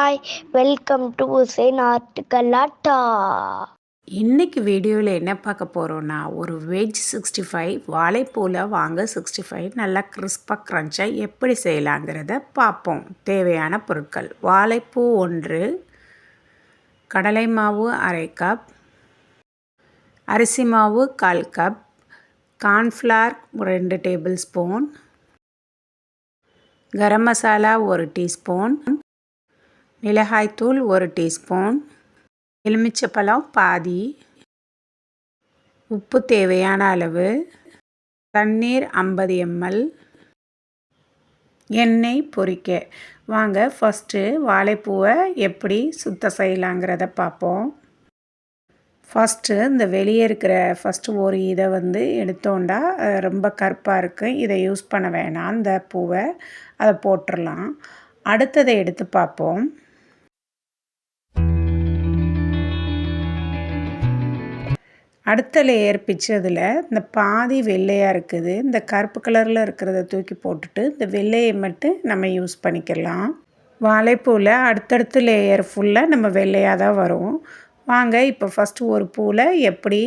Hi, welcome to உசேன் art கலாட்டா. இன்னைக்கு வீடியோவில் என்ன பார்க்க போகிறோன்னா, ஒரு வெஜ் 65 வாழைப்பூவில் வாங்க 65 நல்லா கிறிஸ்பாக க்ரன்ச்சாக எப்படி செய்யலாங்கிறத பார்ப்போம். தேவையான பொருட்கள்: வாழைப்பூ 1, கடலை மாவு 1/2 கப், அரிசி மாவு 1/4 cup, cornflour 2 table spoon, garam masala 1 teaspoon, மிளகாய்த்தூள் 1 டீஸ்பூன், எலுமிச்சப்பழம் பாதி, உப்பு தேவையான அளவு, தண்ணீர் 50 ml, எண்ணெய் பொரிக்க. வாங்க ஃபஸ்ட்டு வாழைப்பூவை எப்படி சுத்தம் செய்யலாங்கிறத பார்ப்போம். ஃபஸ்ட்டு இந்த வெளியே இருக்கிற ஒரு இதை எடுத்தோண்டா ரொம்ப கருப்பாக இருக்குது, இதை யூஸ் பண்ண வேணாம். இந்த பூவை அதை போட்டுடலாம். அடுத்ததை எடுத்து பார்ப்போம். அடுத்த லேயர் பிச்சதில் இந்த பாதி வெள்ளையாக இருக்குது, இந்த கருப்பு கலரில் இருக்கிறத தூக்கி போட்டுட்டு இந்த வெள்ளையை மட்டும் நம்ம யூஸ் பண்ணிக்கலாம். வாழைப்பூவில் அடுத்தடுத்த லேயர் ஃபுல்லாக நம்ம வெள்ளையாக தான் வரும். வாங்க இப்போ ஃபஸ்ட்டு ஒரு பூவில் எப்படி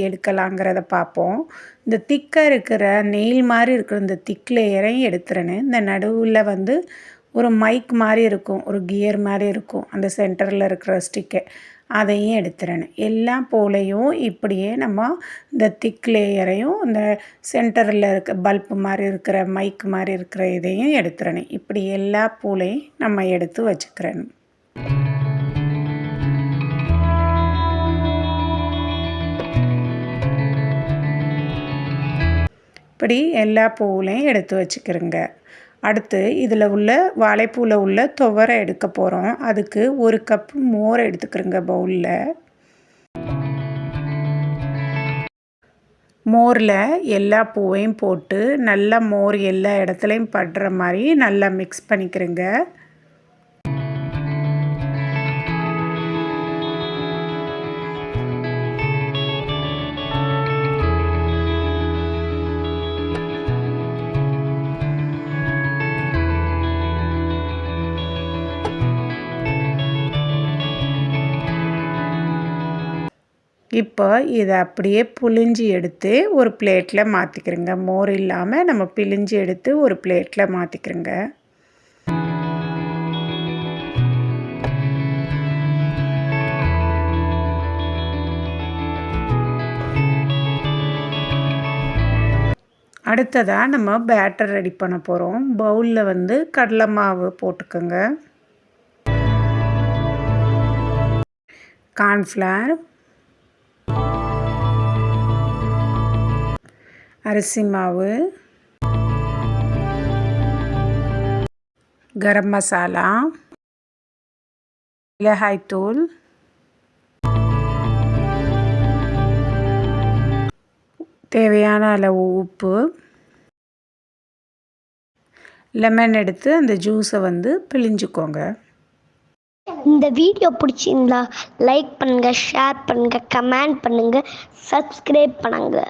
எடுக்கலாங்கிறத பார்ப்போம். இந்த திக்காக இருக்கிற நெயில் மாதிரி இருக்கிற இந்த திக் லேயரையும் எடுத்துறேன்னு, இந்த நடுவில் ஒரு மைக் மாதிரி இருக்கும், ஒரு கியர் மாதிரி இருக்கும், அந்த சென்டரில் இருக்கிற ஸ்டிக்கை அதையும் எடுத்துறேன். எல்லா பூலையும் இப்படியே நம்ம இந்த திக் லேயரையும் இந்த சென்டரில் இருக்க பல்ப் மாதிரி இருக்கிற மைக் மாதிரி இருக்கிற இதையும் எடுத்துறேன். இப்படி எல்லா பூலையும் நம்ம எடுத்து வச்சுக்கிறேன். இப்படி எல்லா பூவுலையும் எடுத்து வச்சுக்கிறேங்க. அடுத்து இதில் உள்ள வாழைப்பூவில் உள்ள துவரை எடுக்க போகிறோம். அதுக்கு 1 கப் மோர் எடுத்துக்கிறேங்க பவுலில். மோரில் எல்லா பூவையும் போட்டு நல்லா மோர் எல்லா இடத்துலையும் படுற மாதிரி நல்லா மிக்ஸ் பண்ணிக்கிறேங்க. இப்போ இதை அப்படியே புழிஞ்சி எடுத்து ஒரு பிளேட்டில் மாற்றிக்கிறேங்க. மோர் இல்லாமல் நம்ம பிழிஞ்சி எடுத்து ஒரு பிளேட்டில் மாற்றிக்கிறேங்க. அடுத்ததாக நம்ம பேட்டர் ரெடி பண்ண போகிறோம். பவுலில் கடலை மாவு போட்டுக்கோங்க, கார்ன்ஃப்ளவர், அரிசி மாவு, கரம் மசாலா, மிளகாய்த்தூள், தேவையான அளவு உப்பு, லெமன் எடுத்து அந்த ஜூஸை பிழிஞ்சுக்கோங்க. இந்த வீடியோ பிடிச்சிருந்தா லைக் பண்ணுங்க, ஷேர் பண்ணுங்க, கமெண்ட் பண்ணுங்க, சப்ஸ்கிரைப் பண்ணுங்க.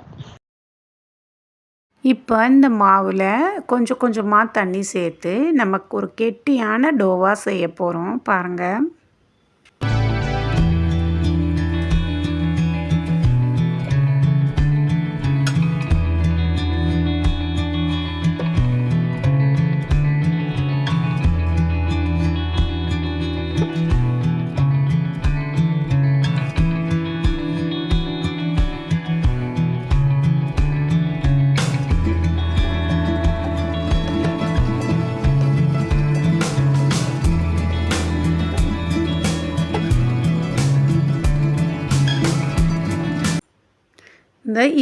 இப்போ இந்த மாவில் கொஞ்சம் கொஞ்சமாக தண்ணி சேர்த்து நமக்கு ஒரு கெட்டியான டோவாக செய்ய போகிறோம். பாருங்கள்.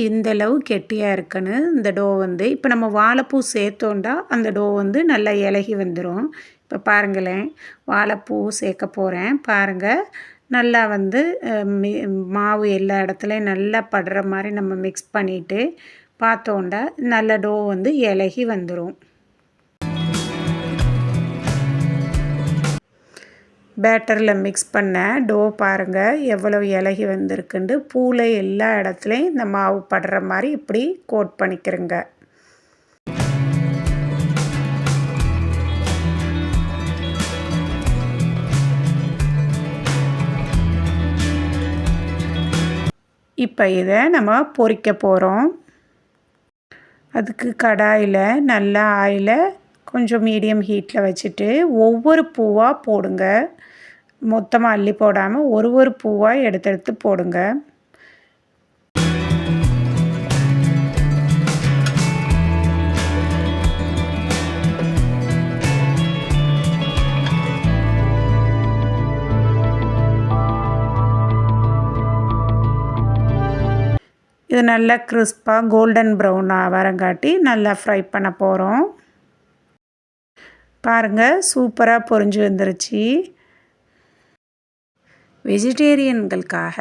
இந்தளவு கெட்டியாக இருக்குன்னு இந்த டோ இப்போ நம்ம வாழைப்பூ சேர்த்தோண்டா அந்த டோ நல்லா இலகி வந்துடும். இப்போ பாருங்களேன், வாழைப்பூ சேர்க்க போகிறேன். பாருங்கள், நல்லா மாவு எல்லா இடத்துலையும் நல்லா படுற மாதிரி நம்ம மிக்ஸ் பண்ணிவிட்டு பார்த்தோண்டா நல்ல டோ இலகி வந்துடும். பேட்டரில் மிக்ஸ் பண்ண டோ பாருங்கள் எவ்வளோ இலகி வந்திருக்குண்டு. பூவில் எல்லா இடத்துலையும் இந்த மாவு படுற மாதிரி இப்படி கோட் பண்ணிக்கிறேங்க. இப்போ இதை நம்ம பொரிக்க போகிறோம். அதுக்கு கடாயில் நல்லா ஆயிலை கொஞ்சம் மீடியம் ஹீட்டில் வச்சுட்டு ஒவ்வொரு பூவாக போடுங்க. மொத்தமாக அள்ளி போடாமல் ஒரு பூவாக எடுத்து போடுங்க. இது நல்லா கிறிஸ்பாக கோல்டன் ப்ரௌனாக வரங்காட்டி நல்லா ஃப்ரை பண்ண போகிறோம். பாருங்கள், சூப்பராக பொரிஞ்சு வந்துருச்சு. வெஜிடேரியன்களுக்காக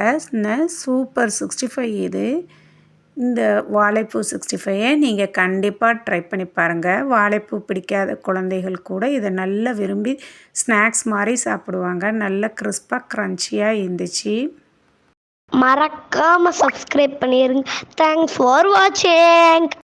சூப்பர் 65 இது. இந்த வாழைப்பூ 65 நீங்கள் கண்டிப்பாக ட்ரை பண்ணி பாருங்கள். வாழைப்பூ பிடிக்காத குழந்தைகள் கூட இதை நல்லா விரும்பி ஸ்நாக்ஸ் மாதிரி சாப்பிடுவாங்க. நல்ல கிறிஸ்பாக க்ரன்ச்சியாக இருந்துச்சு. மறக்காமல் சப்ஸ்கிரைப் பண்ணிடுங்க. தேங்க்ஸ் ஃபார் வாட்சிங்.